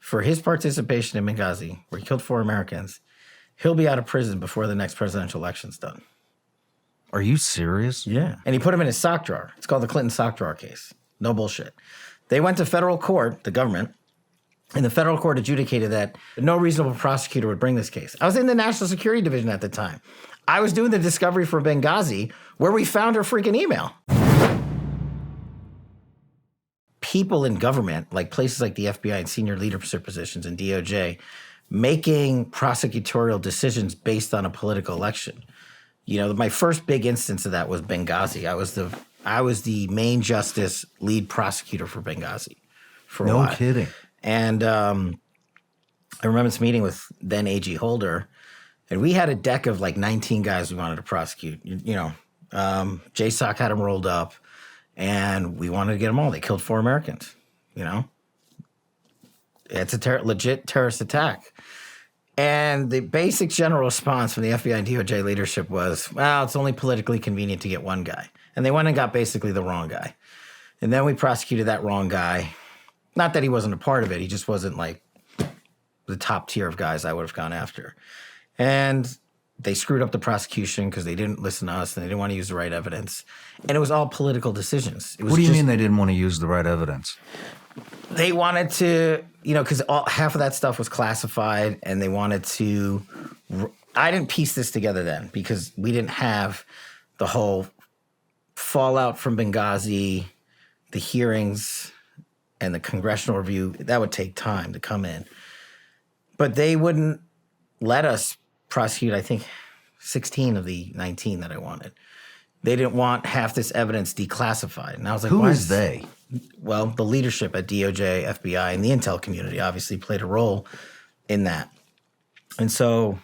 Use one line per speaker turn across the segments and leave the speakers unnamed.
for his participation in Benghazi, where he killed 4 Americans, he'll be out of prison before the next presidential election's done.
Are you serious?
Yeah. And he put him in his sock drawer. It's called the Clinton sock drawer case. No bullshit. They went to federal court, the government, and the federal court adjudicated that no reasonable prosecutor would bring this case. I was in the National Security Division at the time. I was doing the discovery for Benghazi, where we found her freaking email. People in government, like places like the FBI and senior leadership positions in DOJ, making prosecutorial decisions based on a political election. You know, my first big instance of that was Benghazi. I was the main justice lead prosecutor for Benghazi for a while.
No kidding. And
I remember this meeting with then AG Holder, and we had a deck of like 19 guys we wanted to prosecute. You know, JSOC had them rolled up, and we wanted to get them all. They killed 4 Americans, you know. It's a legit terrorist attack. And the basic general response from the FBI and DOJ leadership was, well, it's only politically convenient to get one guy. And they went and got basically the wrong guy. And then we prosecuted that wrong guy. Not that he wasn't a part of it. He just wasn't like the top tier of guys I would have gone after. And they screwed up the prosecution because they didn't listen to us and they didn't want to use the right evidence. And it was all political decisions.
What do you mean they didn't want to use the right evidence?
They wanted to, you know, because half of that stuff was classified, and they wanted to. I didn't piece this together then because we didn't have the whole fallout from Benghazi, the hearings, and the congressional review. That would take time to come in. But they wouldn't let us prosecute, I think, 16 of the 19 that I wanted. They didn't want half this evidence declassified. And I was like,
who is they?
Well, the leadership at DOJ, FBI, and the intel community obviously played a role in that. And so,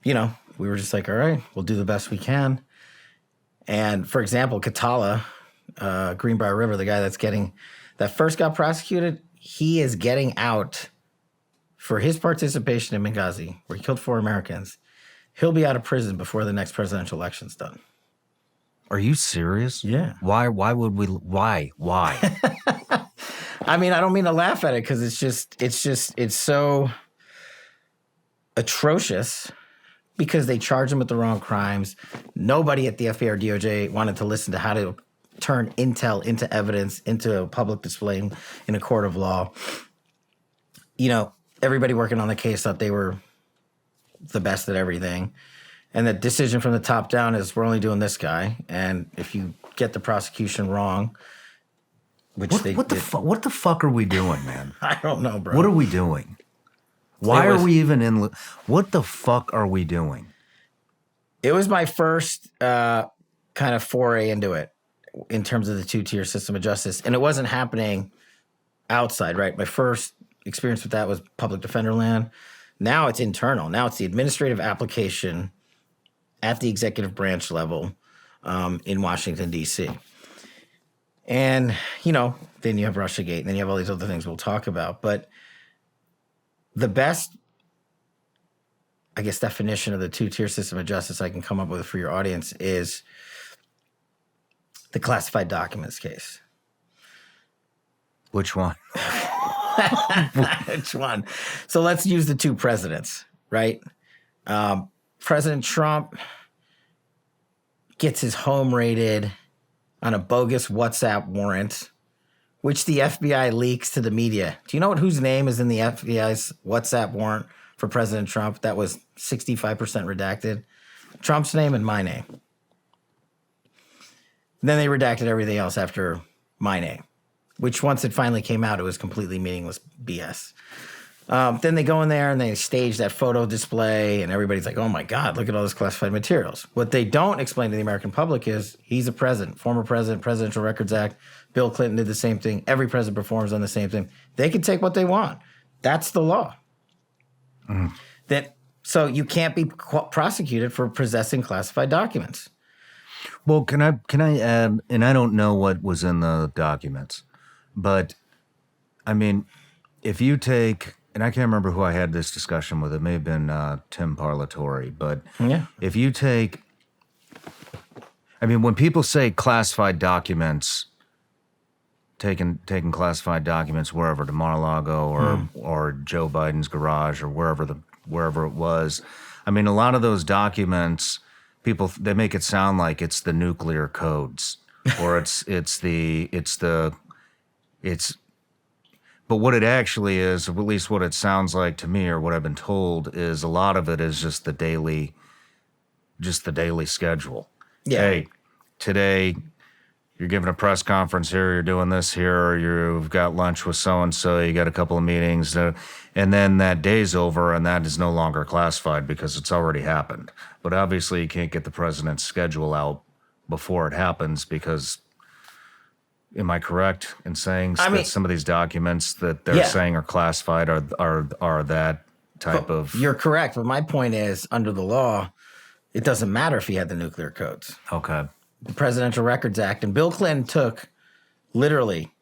you know, we were just like, all right, we'll do the best we can. And for example, Katala, Greenbrier River, the guy that first got prosecuted, he is getting out for his participation in Benghazi, where he killed 4 Americans. He'll be out of prison before the next presidential election's done.
Are you serious?
Yeah.
Why would we? Why?
I mean, I don't mean to laugh at it because it's so atrocious because they charge him with the wrong crimes. Nobody at the FBI or DOJ wanted to listen to how to turn intel into evidence, into a public display in a court of law. You know, everybody working on the case thought they were the best at everything. And the decision from the top down is we're only doing this guy. And if you get the prosecution wrong, which
what the fuck are we doing, man?
I don't know, bro.
What are we doing? Why are we even in? What the fuck are we doing?
It was my first kind of foray into it in terms of the 2-tier system of justice. And it wasn't happening outside, right? My first experience with that was public defender land. Now it's internal. Now it's the administrative application at the executive branch level in Washington, D.C. And, you know, then you have Russiagate, and then you have all these other things we'll talk about. But the best, I guess, definition of the 2-tier system of justice I can come up with for your audience is the classified documents case.
Which one?
Which one? So let's use the 2 presidents, right? President Trump gets his home raided on a bogus WhatsApp warrant, which the FBI leaks to the media. Do you know whose name is in the FBI's WhatsApp warrant for President Trump that was 65% redacted? Trump's name and my name. Then they redacted everything else after my name, which once it finally came out, it was completely meaningless BS. Then they go in there and they stage that photo display, and everybody's like, oh my God, look at all this classified materials. What they don't explain to the American public is he's a president, former president, Presidential Records Act. Bill Clinton did the same thing. Every president performs on the same thing. They can take what they want. That's the law. So you can't be prosecuted for possessing classified documents.
Well, can I add, and I don't know what was in the documents, but I mean, if you take, and I can't remember who I had this discussion with, it may have been Tim Parlatore, but
yeah.
If you take, I mean, when people say classified documents, taking classified documents wherever, to Mar-a-Lago or Joe Biden's garage or wherever it was. I mean, a lot of those documents, they make it sound like it's the nuclear codes, or but what it actually is, or at least what it sounds like to me, or what I've been told, is a lot of it is just the daily schedule.
Yeah.
Hey, today you're giving a press conference here, you're doing this here, or you've got lunch with so-and-so, you got a couple of meetings, and then that day's over and that is no longer classified because it's already happened. But obviously you can't get the president's schedule out before it happens because, am I correct in saying that some of these documents that they're saying are classified are that type of...
You're correct, but my point is, under the law, it doesn't matter if he had the nuclear codes.
Okay.
The Presidential Records Act, and Bill Clinton took literally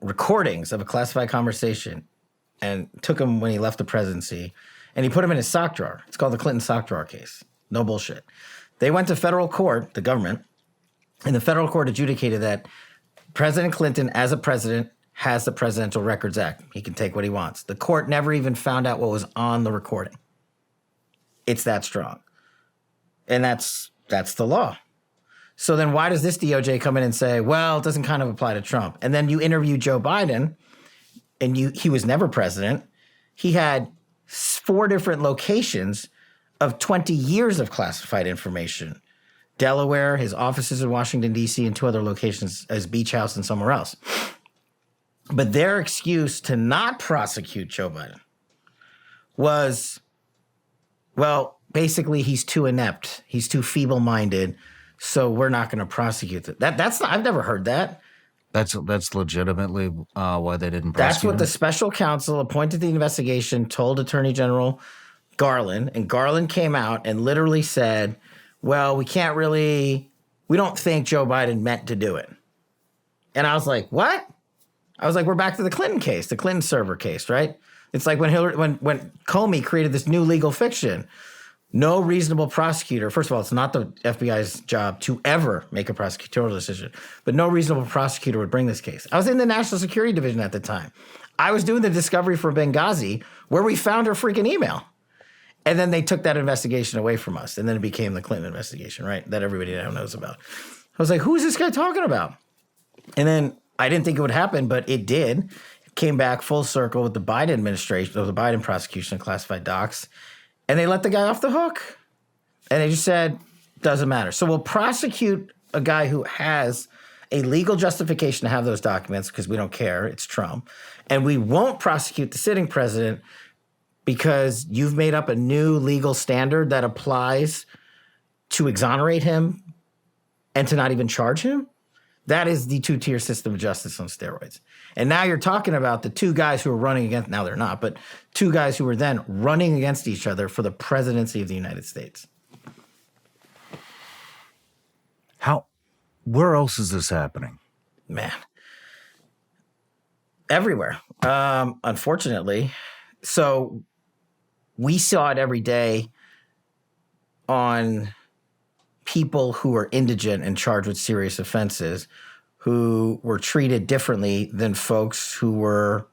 recordings of a classified conversation and took them when he left the presidency, and he put them in his sock drawer. It's called the Clinton sock drawer case. No bullshit. They went to federal court, the government, and the federal court adjudicated that President Clinton, as a president, has the Presidential Records Act. He can take what he wants. The court never even found out what was on the recording. It's that strong. And that's the law. So then why does this DOJ come in and say, well, it doesn't kind of apply to Trump? And then you interview Joe Biden, and he was never president. He had 4 different locations of 20 years of classified information. Delaware, his offices in Washington, D.C., and 2 other locations as Beach House and somewhere else. But their excuse to not prosecute Joe Biden was, well, basically he's too inept. He's too feeble-minded. So we're not going to prosecute it. I've never heard that.
That's legitimately why they didn't prosecute
That's what
him?
the special counsel appointed the investigation told Attorney General Garland, and Garland came out and literally said, well, we don't think Joe Biden meant to do it. And I was like, what? I was like, we're back to the Clinton case, the Clinton server case, right? It's like when Comey created this new legal fiction. No reasonable prosecutor, first of all, it's not the FBI's job to ever make a prosecutorial decision, but no reasonable prosecutor would bring this case. I was in the National Security Division at the time. I was doing the discovery for Benghazi where we found her freaking email. And then they took that investigation away from us. And then it became the Clinton investigation, right? That everybody now knows about. I was like, who is this guy talking about? And then I didn't think it would happen, but it did. It came back full circle with the Biden administration, or the Biden prosecution of classified docs. And they let the guy off the hook. And they just said, doesn't matter. So we'll prosecute a guy who has a legal justification to have those documents because we don't care. It's Trump. And we won't prosecute the sitting president because you've made up a new legal standard that applies to exonerate him and to not even charge him. That is the 2-tier system of justice on steroids. And now you're talking about the 2 guys who are running against, now they're not, but 2 guys who were then running against each other for the presidency of the United States.
Where else is this happening?
Man. Everywhere. Unfortunately. So we saw it every day on people who are indigent and charged with serious offenses who were treated differently than folks who were,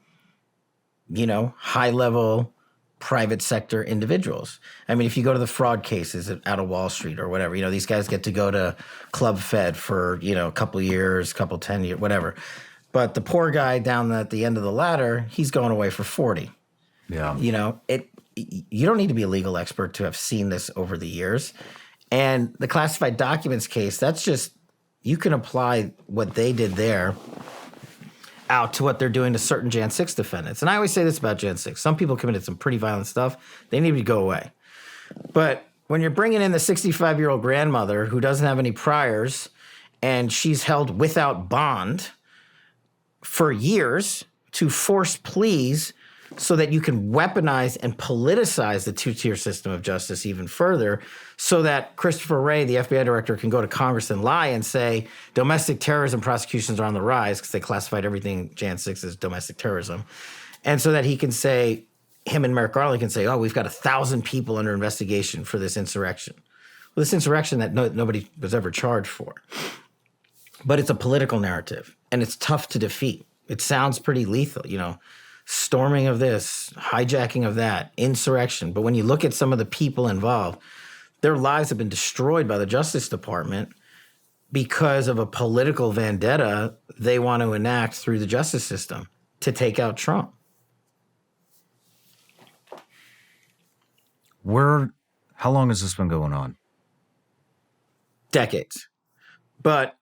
high-level private sector individuals. I mean, if you go to the fraud cases out of Wall Street or whatever, these guys get to go to Club Fed for, a couple years, 10 years, whatever. But the poor guy down at the end of the ladder, he's going away for 40.
Yeah.
You don't need to be a legal expert to have seen this over the years. And the classified documents case, that's just, you can apply what they did there out to what they're doing to certain Jan 6 defendants. And I always say this about Jan 6. Some people committed some pretty violent stuff. They need to go away. But when you're bringing in the 65-year-old grandmother who doesn't have any priors and she's held without bond for years to force pleas so that you can weaponize and politicize the 2-tier system of justice even further so that Christopher Wray, the FBI director, can go to Congress and lie and say domestic terrorism prosecutions are on the rise because they classified everything Jan 6 as domestic terrorism. And so that he can say, him and Merrick Garland can say, oh, we've got 1,000 people under investigation for this insurrection. Well, this insurrection that nobody was ever charged for. But it's a political narrative. and it's tough to defeat. It sounds pretty lethal, storming of this, hijacking of that, insurrection. But when you look at some of the people involved, their lives have been destroyed by the Justice Department because of a political vendetta they want to enact through the justice system to take out Trump.
How long has this been going on?
Decades. But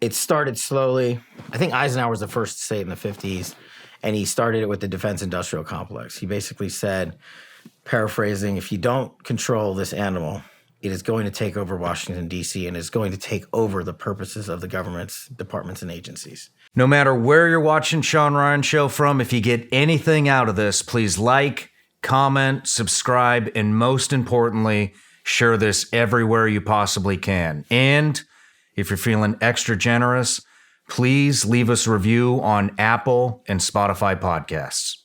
it started slowly. I think Eisenhower was the first to say it in the 50s, and he started it with the Defense Industrial Complex. He basically said, paraphrasing, if you don't control this animal, it is going to take over Washington, D.C., and is going to take over the purposes of the government's departments and agencies.
No matter where you're watching Shawn Ryan Show from, if you get anything out of this, please like, comment, subscribe, and most importantly, share this everywhere you possibly can. And if you're feeling extra generous, please leave us a review on Apple and Spotify podcasts.